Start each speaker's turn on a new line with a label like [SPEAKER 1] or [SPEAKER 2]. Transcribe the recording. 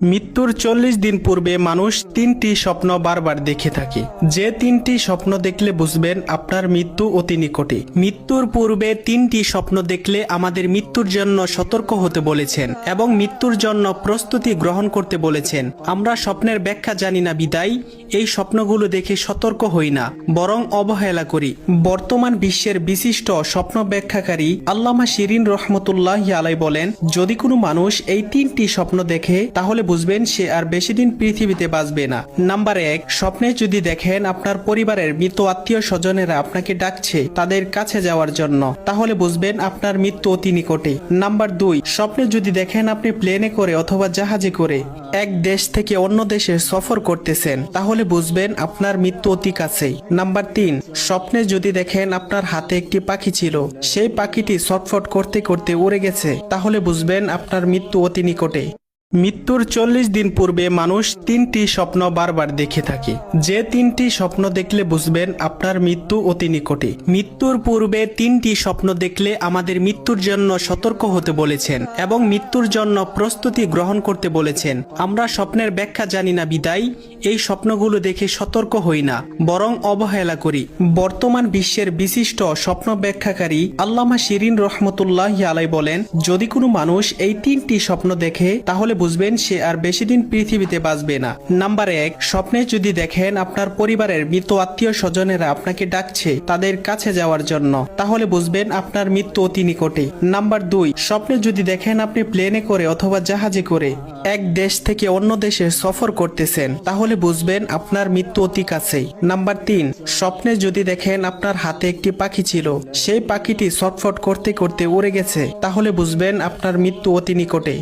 [SPEAKER 1] মৃত্যুর ৪০ দিন পূর্বে মানুষ তিনটি স্বপ্ন বারবার দেখে থাকে। যে তিনটি স্বপ্ন দেখলে বুঝবেন আপনার মৃত্যু অতি নিকটে। মৃত্যুর পূর্বে তিনটি স্বপ্ন দেখলে আমাদের মৃত্যুর জন্য সতর্ক হতে বলেছেন এবং মৃত্যুর জন্য প্রস্তুতি গ্রহণ করতে বলেছেন। আমরা স্বপ্নের ব্যাখ্যা জানি না বিদায় এই স্বপ্নগুলো দেখে সতর্ক হই না, বরং অবহেলা করি। বর্তমান বিশ্বের বিশিষ্ট স্বপ্ন ব্যাখ্যাকারী আল্লামা শিরিন রহমতুল্লাহি আলাই বলেন, যদি কোনো মানুষ এই তিনটি স্বপ্ন দেখে তাহলে বুঝবেন সে আর বেশি দিন পৃথিবীতে বাঁচবে না। নাম্বার ১, স্বপ্নে যদি দেখেন আপনার পরিবারের মৃত আত্মীয় স্বজনেরা আপনাকে ডাকছে তাদের কাছে যাওয়ার জন্য, তাহলে বুঝবেন আপনার মৃত্যু অতি নিকটে। নাম্বার ২, স্বপ্নে যদি দেখেন আপনি প্লেনে করে অথবা জাহাজে করে এক দেশ থেকে অন্য দেশে সফর করতেছেন, তাহলে বুঝবেন আপনার মৃত্যু অতি কাছেই। নাম্বার ৩, স্বপ্নে যদি দেখেন আপনার হাতে একটি পাখি ছিল, সেই পাখিটি ছটফট করতে করতে উড়ে গেছে, তাহলে বুঝবেন আপনার মৃত্যু অতি নিকটে। মৃত্যুর ৪০ দিন পূর্বে মানুষ তিনটি স্বপ্ন বারবার দেখে থাকে। যে তিনটি স্বপ্ন দেখলে বুঝবেন আপনার মৃত্যু অতি নিকটে। মৃত্যুর পূর্বে তিনটি স্বপ্ন দেখলে আমাদের মৃত্যুর জন্য সতর্ক হতে বলেছেন এবং মৃত্যুর জন্য প্রস্তুতি গ্রহণ করতে বলেছেন। আমরা স্বপ্নের ব্যাখ্যা জানি না বিদায় এই স্বপ্নগুলো দেখে সতর্ক হই না, বরং অবহেলা করি। বর্তমান বিশ্বের বিশিষ্ট স্বপ্ন ব্যাখ্যাকারী আল্লামা শিরিন রহমতুল্লাহি আলাই বলেন, যদি কোনো মানুষ এই তিনটি স্বপ্ন দেখে তাহলে বুঝবেন সে আর বেশি দিন পৃথিবীতে বাঁচবে না। নাম্বার ১, স্বপ্নে যদি দেখেন আপনার পরিবারের মৃত আত্মীয় স্বজনেরা আপনাকে ডাকছে তাদের কাছে যাওয়ার জন্য, তাহলে বুঝবেন আপনার মৃত্যু অতি নিকটে। নাম্বার ২, স্বপ্নে যদি দেখেন আপনি প্লেনে করে অথবা জাহাজে করে এক দেশ থেকে অন্য দেশে সফর করতেছেন, তাহলে বুঝবেন আপনার মৃত্যু অতি কাছেই। নাম্বার ৩, স্বপ্নে যদি দেখেন আপনার হাতে একটি পাখি ছিল, সেই পাখিটি ছটফট করতে করতে উড়ে গেছে, তাহলে বুঝবেন আপনার মৃত্যু অতি নিকটে।